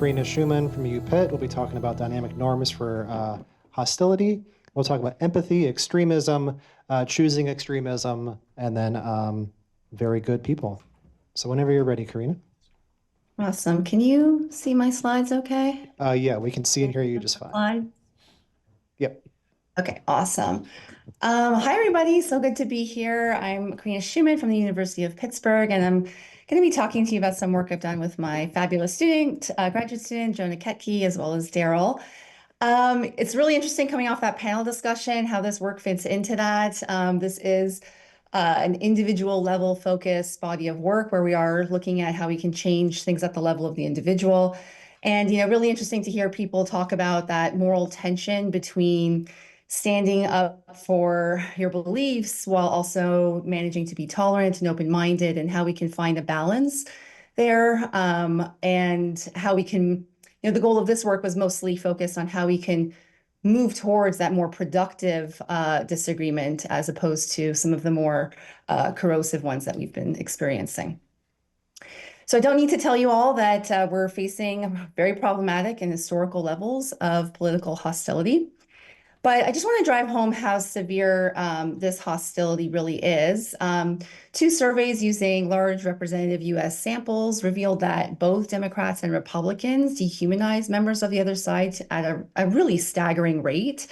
Karina Schumann from Pitt. We'll be talking about dynamic norms for hostility. We'll talk about empathy, extremism, choosing extremism, and then very good people. So whenever you're ready, Karina. Awesome. Can you see my slides okay? Yeah, we can see and hear you just fine. Slide. Yep. Okay, awesome. Hi, everybody. So good to be here. I'm Karina Schumann from the University of Pittsburgh, and I'm going to be talking to you about some work I've done with my fabulous student, graduate student, Jonah Ketke, as well as Daryl. It's really interesting coming off that panel discussion, how this work fits into that. This is an individual level focused body of work where we are looking at how we can change things at the level of the individual. And, really interesting to hear people talk about that moral tension between standing up for your beliefs while also managing to be tolerant and open-minded, and how we can find a balance there, and how we can, the goal of this work was mostly focused on how we can move towards that more productive disagreement as opposed to some of the more corrosive ones that we've been experiencing. So I don't need to tell you all that we're facing very problematic and historical levels of political hostility. But I just want to drive home how severe this hostility really is. Two surveys using large representative US samples revealed that both Democrats and Republicans dehumanize members of the other side at a really staggering rate.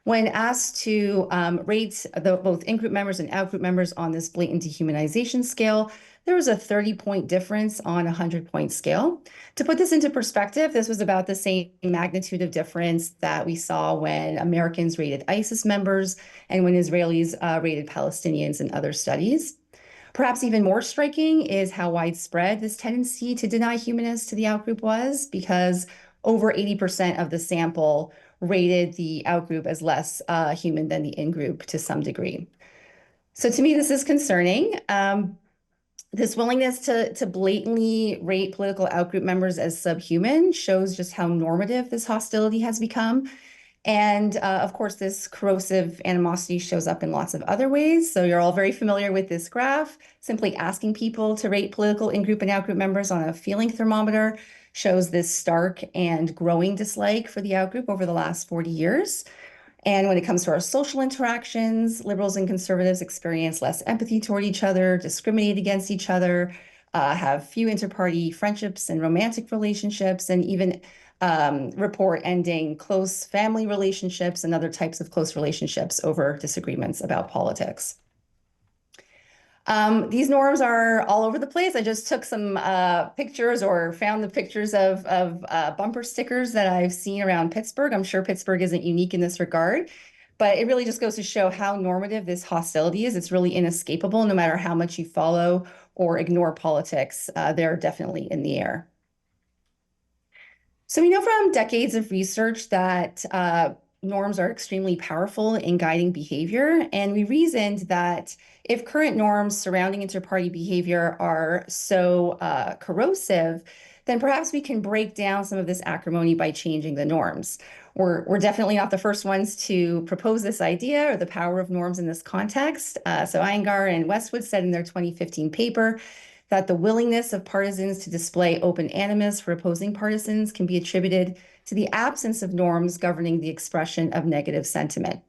When asked to rate both in-group members and out-group members on this blatant dehumanization scale, there was a 30-point difference on a 100-point scale. To put this into perspective, this was about the same magnitude of difference that we saw when Americans rated ISIS members and when Israelis rated Palestinians in other studies. Perhaps even more striking is how widespread this tendency to deny humanists to the outgroup was, because over 80% of the sample rated the outgroup as less human than the in-group to some degree. So to me, this is concerning. This willingness to blatantly rate political outgroup members as subhuman shows just how normative this hostility has become. And of course, this corrosive animosity shows up in lots of other ways. So you're all very familiar with this graph. Simply asking people to rate political in-group and out-group members on a feeling thermometer shows this stark and growing dislike for the outgroup over the last 40 years. And when it comes to our social interactions, liberals and conservatives experience less empathy toward each other, discriminate against each other, have few inter-party friendships and romantic relationships, and even report ending close family relationships and other types of close relationships over disagreements about politics. These norms are all over the place. I just took some pictures, or found the pictures of bumper stickers that I've seen around Pittsburgh. I'm sure Pittsburgh isn't unique in this regard, but it really just goes to show how normative this hostility is. It's really inescapable. No matter how much you follow or ignore politics, they're definitely in the air. So we know from decades of research that norms are extremely powerful in guiding behavior. And we reasoned that if current norms surrounding inter-party behavior are so corrosive, then perhaps we can break down some of this acrimony by changing the norms. We're definitely not the first ones to propose this idea or the power of norms in this context. So Iyengar and Westwood said in their 2015 paper that the willingness of partisans to display open animus for opposing partisans can be attributed to the absence of norms governing the expression of negative sentiment.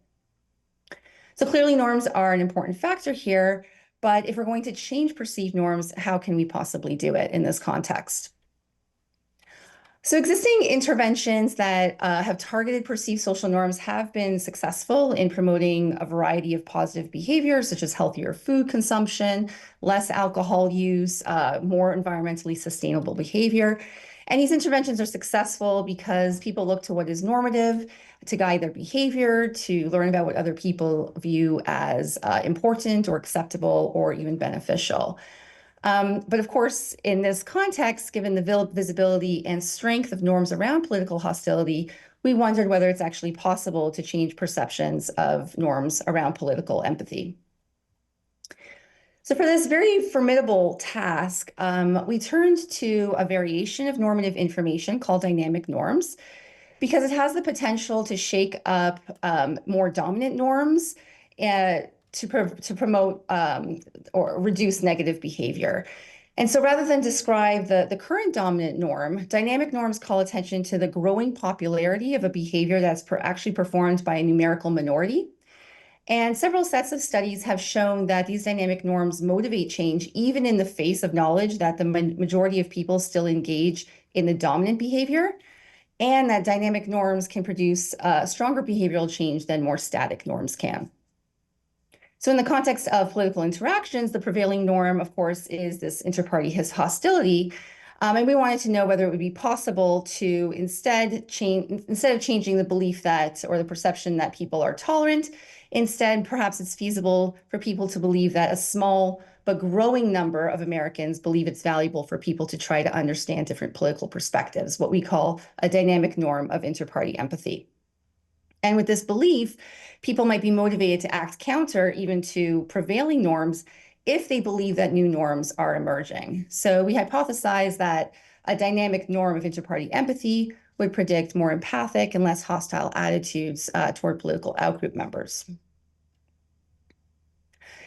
So clearly norms are an important factor here, but if we're going to change perceived norms, how can we possibly do it in this context? So existing interventions that have targeted perceived social norms have been successful in promoting a variety of positive behaviors, such as healthier food consumption, less alcohol use, more environmentally sustainable behavior. And these interventions are successful because people look to what is normative to guide their behavior, to learn about what other people view as important or acceptable or even beneficial. But of course, in this context, given the visibility and strength of norms around political hostility, we wondered whether it's actually possible to change perceptions of norms around political empathy. So for this very formidable task, we turned to a variation of normative information called dynamic norms, because it has the potential to shake up more dominant norms to promote or reduce negative behavior. And so rather than describe the current dominant norm, dynamic norms call attention to the growing popularity of a behavior that's actually performed by a numerical minority. And several sets of studies have shown that these dynamic norms motivate change even in the face of knowledge that the majority of people still engage in the dominant behavior, and that dynamic norms can produce stronger behavioral change than more static norms can. So in the context of political interactions, the prevailing norm, of course, is this inter-party hostility. And we wanted to know whether it would be possible to instead of changing the belief that, or the perception that people are tolerant, instead, perhaps it's feasible for people to believe that a small but growing number of Americans believe it's valuable for people to try to understand different political perspectives, what we call a dynamic norm of inter-party empathy. And with this belief, people might be motivated to act counter even to prevailing norms if they believe that new norms are emerging. So we hypothesize that a dynamic norm of inter-party empathy would predict more empathic and less hostile attitudes toward political outgroup members.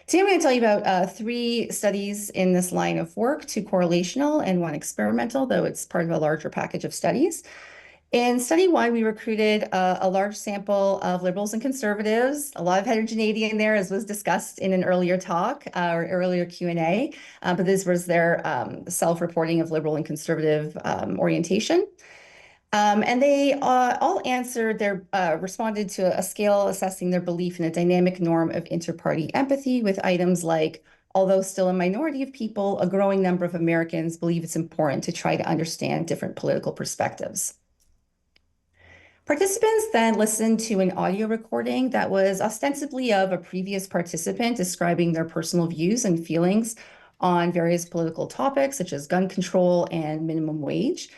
Today, I'm going to tell you about 3 studies in this line of work, 2 correlational and 1 experimental, though it's part of a larger package of studies. In study 1, we recruited a large sample of liberals and conservatives, a lot of heterogeneity in there, as was discussed in an earlier talk or earlier Q&A, but this was their self-reporting of liberal and conservative orientation. And they all answered responded to a scale assessing their belief in a dynamic norm of inter-party empathy with items like, although still a minority of people, a growing number of Americans believe it's important to try to understand different political perspectives. Participants then listened to an audio recording that was ostensibly of a previous participant describing their personal views and feelings on various political topics, such as gun control and minimum wage.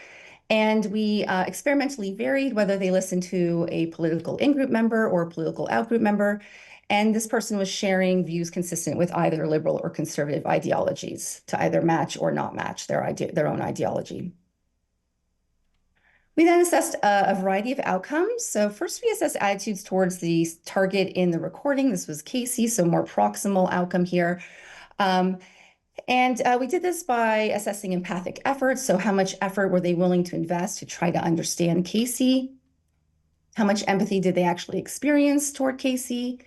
And we experimentally varied whether they listened to a political in-group member or a political out-group member. And this person was sharing views consistent with either liberal or conservative ideologies to either match or not match their own ideology. We then assessed a variety of outcomes. So first we assessed attitudes towards the target in the recording. This was Casey, so more proximal outcome here. We did this by assessing empathic efforts. So how much effort were they willing to invest to try to understand Casey? How much empathy did they actually experience toward Casey?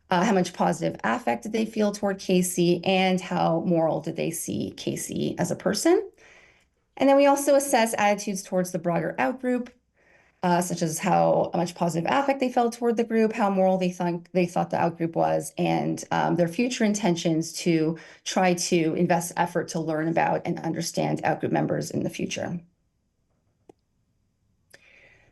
How much positive affect did they feel toward Casey? And how moral did they see Casey as a person? And then we also assess attitudes towards the broader outgroup, such as how much positive affect they felt toward the group, how moral they thought the outgroup was, and their future intentions to try to invest effort to learn about and understand outgroup members in the future.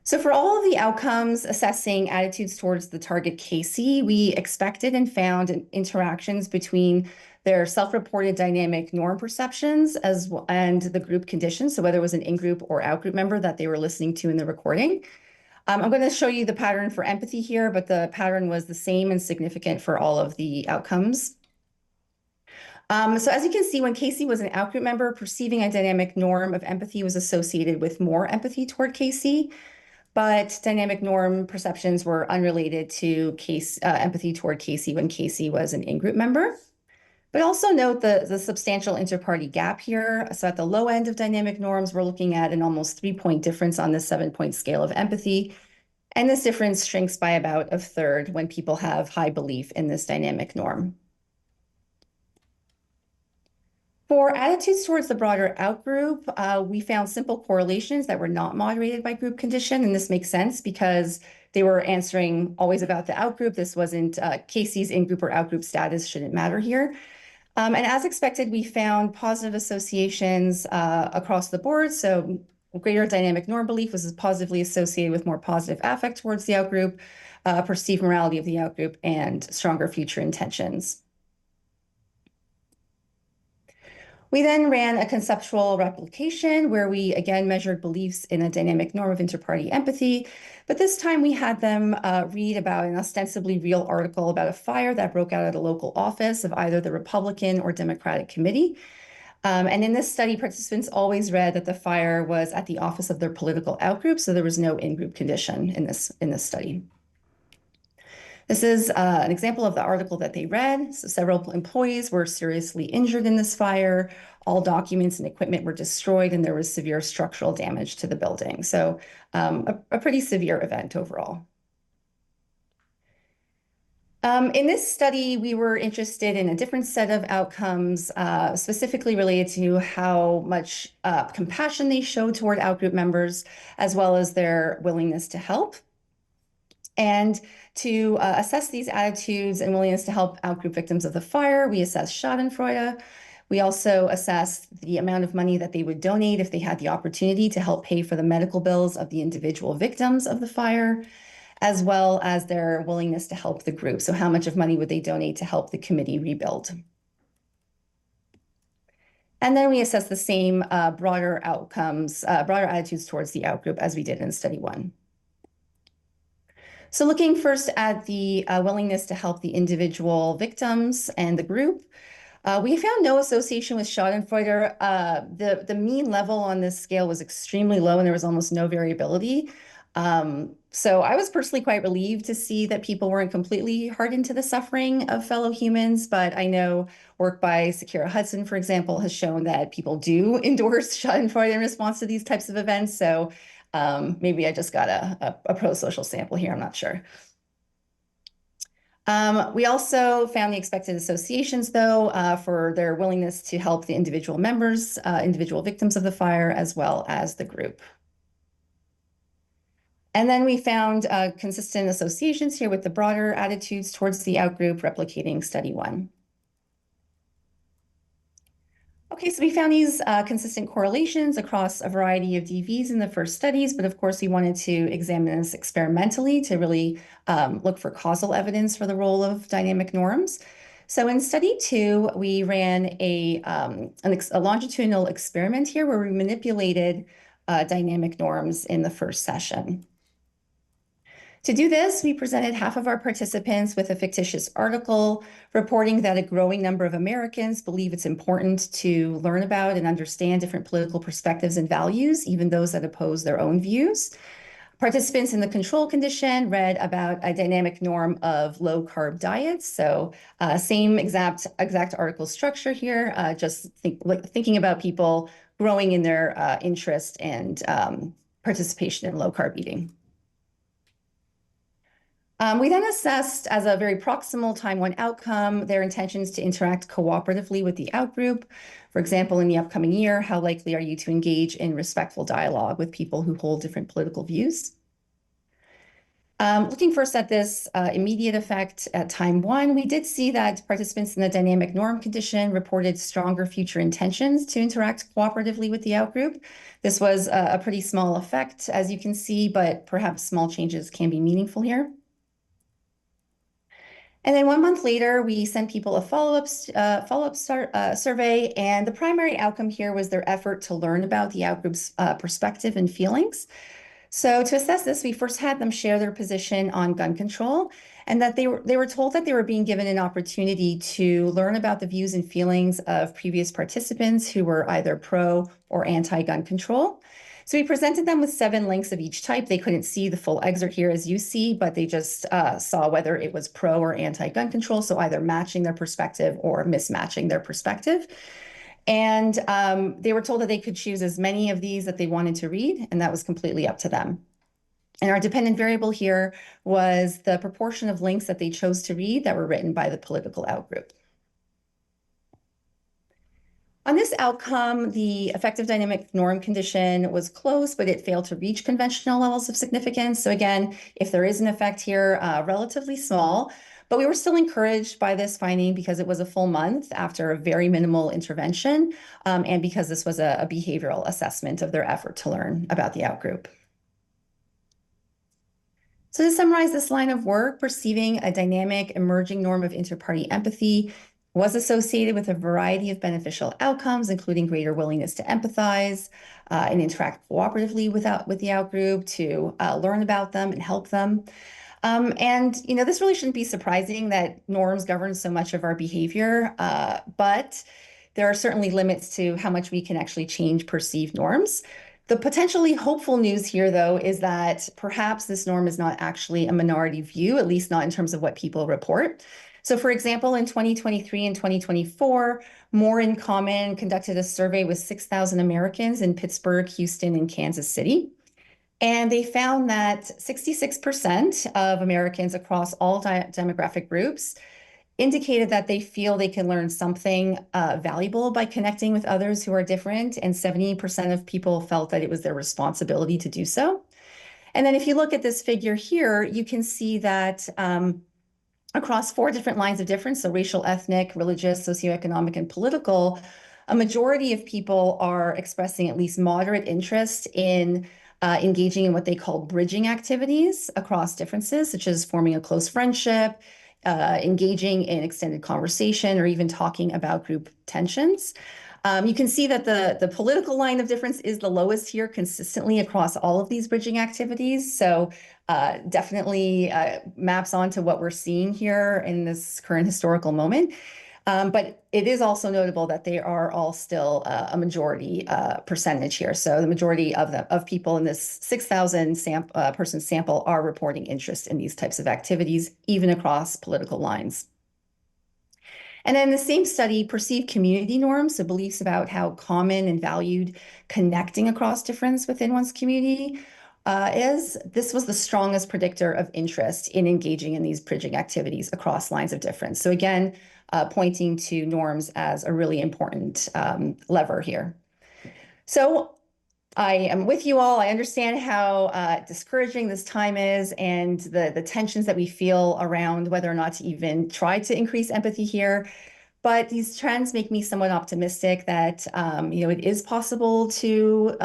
So for all of the outcomes assessing attitudes towards the target Casey, we expected and found interactions between their self-reported dynamic norm perceptions and the group conditions, so whether it was an in-group or out-group member that they were listening to in the recording. I'm going to show you the pattern for empathy here, but the pattern was the same and significant for all of the outcomes. So as you can see, when Casey was an out-group member, perceiving a dynamic norm of empathy was associated with more empathy toward Casey, but dynamic norm perceptions were unrelated to empathy toward Casey when Casey was an in-group member. But also note the substantial inter-party gap here. So at the low end of dynamic norms, we're looking at an almost 3-point difference on the 7-point scale of empathy. And this difference shrinks by about a third when people have high belief in this dynamic norm. For attitudes towards the broader outgroup, we found simple correlations that were not moderated by group condition. And this makes sense because they were answering always about the outgroup. This wasn't Casey's in-group or outgroup status shouldn't matter here. And as expected, we found positive associations across the board. So greater dynamic norm belief was positively associated with more positive affect towards the outgroup, perceived morality of the outgroup, and stronger future intentions. We then ran a conceptual replication where we again measured beliefs in a dynamic norm of inter-party empathy, but this time we had them read about an ostensibly real article about a fire that broke out at a local office of either the Republican or Democratic committee. And in this study, participants always read that the fire was at the office of their political outgroup, so there was no in-group condition in this study. This is an example of the article that they read. So several employees were seriously injured in this fire. All documents and equipment were destroyed, and there was severe structural damage to the building. So a pretty severe event overall. In this study, we were interested in a different set of outcomes, specifically related to how much compassion they showed toward outgroup members, as well as their willingness to help. And to assess these attitudes and willingness to help outgroup victims of the fire, we assessed schadenfreude. We also assessed the amount of money that they would donate if they had the opportunity to help pay for the medical bills of the individual victims of the fire, as well as their willingness to help the group. So how much of money would they donate to help the committee rebuild? And then we assess the same broader outcomes, broader attitudes towards the outgroup as we did in study 1. So looking first at the willingness to help the individual victims and the group, we found no association with schadenfreude. The mean level on this scale was extremely low, and there was almost no variability. So I was personally quite relieved to see that people weren't completely hardened to the suffering of fellow humans, but I know work by Sakira Hudson, for example, has shown that people do endorse schadenfreude in response to these types of events. So maybe I just got a pro-social sample here, I'm not sure. We also found the expected associations, though, for their willingness to help the individual members, individual victims of the fire, as well as the group. And then we found consistent associations here with the broader attitudes towards the outgroup, replicating study 1. Okay, so we found these consistent correlations across a variety of DVs in the first studies, but of course we wanted to examine this experimentally to really look for causal evidence for the role of dynamic norms. So in study 2, we ran a longitudinal experiment here where we manipulated dynamic norms in the first session. To do this, we presented half of our participants with a fictitious article reporting that a growing number of Americans believe it's important to learn about and understand different political perspectives and values, even those that oppose their own views. Participants in the control condition read about a dynamic norm of low-carb diets. So same exact article structure here, just thinking about people growing in their interest and participation in low-carb eating. We then assessed, as a very proximal time 1 outcome, their intentions to interact cooperatively with the outgroup. For example, in the upcoming year, how likely are you to engage in respectful dialogue with people who hold different political views? Looking first at this immediate effect at time 1, we did see that participants in the dynamic norm condition reported stronger future intentions to interact cooperatively with the outgroup. This was a pretty small effect, as you can see, but perhaps small changes can be meaningful here. And then 1 month later, we sent people a follow-up survey, and the primary outcome here was their effort to learn about the outgroup's perspective and feelings. So to assess this, we first had them share their position on gun control, and that they were told that they were being given an opportunity to learn about the views and feelings of previous participants who were either pro or anti-gun control. So we presented them with 7 links of each type. They couldn't see the full excerpt here as you see, but they just saw whether it was pro or anti-gun control, so either matching their perspective or mismatching their perspective. And they were told that they could choose as many of these that they wanted to read, and that was completely up to them. And our dependent variable here was the proportion of links that they chose to read that were written by the political outgroup. On this outcome, the effective dynamic norm condition was close, but it failed to reach conventional levels of significance. So again, if there is an effect here, relatively small, but we were still encouraged by this finding because it was a full month after a very minimal intervention, and because this was a behavioral assessment of their effort to learn about the outgroup. So to summarize this line of work, perceiving a dynamic emerging norm of inter-party empathy was associated with a variety of beneficial outcomes, including greater willingness to empathize and interact cooperatively with the outgroup, to learn about them and help them. And this really shouldn't be surprising that norms govern so much of our behavior, but there are certainly limits to how much we can actually change perceived norms. The potentially hopeful news here, though, is that perhaps this norm is not actually a minority view, at least not in terms of what people report. So, for example, in 2023 and 2024, More in Common conducted a survey with 6,000 Americans in Pittsburgh, Houston, and Kansas City. And they found that 66% of Americans across all demographic groups indicated that they feel they can learn something valuable by connecting with others who are different, and 70% of people felt that it was their responsibility to do so. And then if you look at this figure here, you can see that across 4 different lines of difference, so racial, ethnic, religious, socioeconomic, and political, a majority of people are expressing at least moderate interest in engaging in what they call bridging activities across differences, such as forming a close friendship, engaging in extended conversation, or even talking about group tensions. You can see that the political line of difference is the lowest here consistently across all of these bridging activities. So definitely maps onto what we're seeing here in this current historical moment. But it is also notable that they are all still a majority percentage here. So the majority of people in this 6,000 person sample are reporting interest in these types of activities, even across political lines. And then the same study, perceived community norms, so beliefs about how common and valued connecting across difference within one's community is. This was the strongest predictor of interest in engaging in these bridging activities across lines of difference. So again, pointing to norms as a really important lever here. So I am with you all. I understand how discouraging this time is, and the tensions that we feel around whether or not to even try to increase empathy here. But these trends make me somewhat optimistic that it is possible to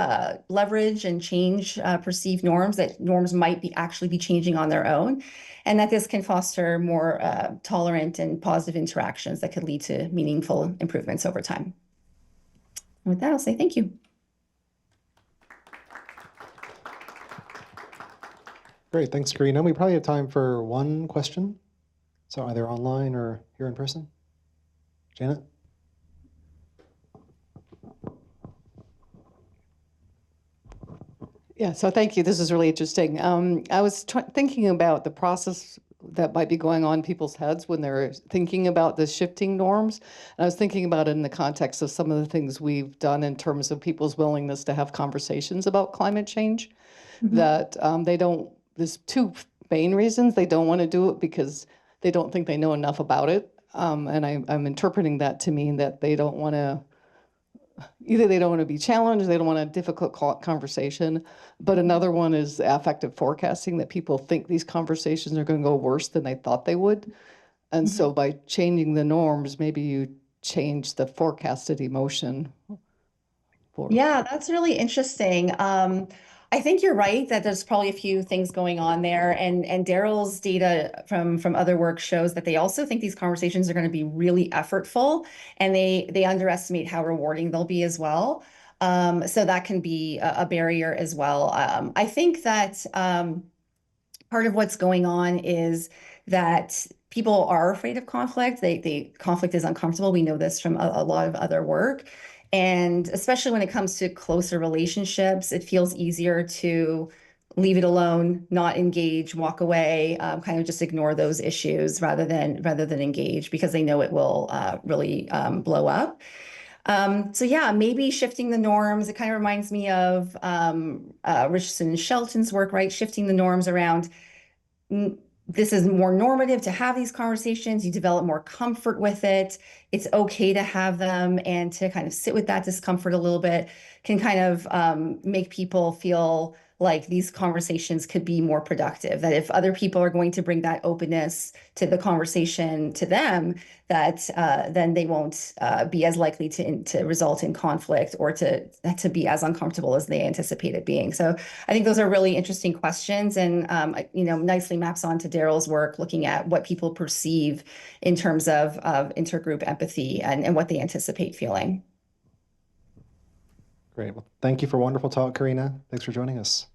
leverage and change perceived norms, that norms might actually be changing on their own, and that this can foster more tolerant and positive interactions that could lead to meaningful improvements over time. And with that, I'll say thank you. Great, thanks, Karina. We probably have time for one question. So either online or here in person. Janet? Yeah, so thank you. This is really interesting. I was thinking about the process that might be going on in people's heads when they're thinking about the shifting norms. And I was thinking about it in the context of some of the things we've done in terms of people's willingness to have conversations about climate change, that they don't. There's 2 main reasons they don't want to do it, because they don't think they know enough about it. And I'm interpreting that to mean that they don't want to, either they don't want to be challenged, they don't want a difficult conversation. But another one is affective forecasting, that people think these conversations are going to go worse than they thought they would. And so by changing the norms, maybe you change the forecasted emotion. Yeah, that's really interesting. I think you're right that there's probably a few things going on there, and Daryl's data from other work shows that they also think these conversations are going to be really effortful, and they underestimate how rewarding they'll be as well. So that can be a barrier as well. I think that part of what's going on is that people are afraid of conflict. Conflict is uncomfortable. We know this from a lot of other work. And especially when it comes to closer relationships, it feels easier to leave it alone, not engage, walk away, kind of just ignore those issues rather than engage, because they know it will really blow up. So yeah, maybe shifting the norms. It kind of reminds me of Richardson and Shelton's work, right? Shifting the norms around. This is more normative to have these conversations. You develop more comfort with it. It's okay to have them, and to kind of sit with that discomfort a little bit can kind of make people feel like these conversations could be more productive. That if other people are going to bring that openness to the conversation to them, that then they won't be as likely to result in conflict, or to be as uncomfortable as they anticipate it being. So I think those are really interesting questions, and nicely maps onto Daryl's work, looking at what people perceive in terms of intergroup empathy and what they anticipate feeling. Great. Well, thank you for a wonderful talk, Karina. Thanks for joining us.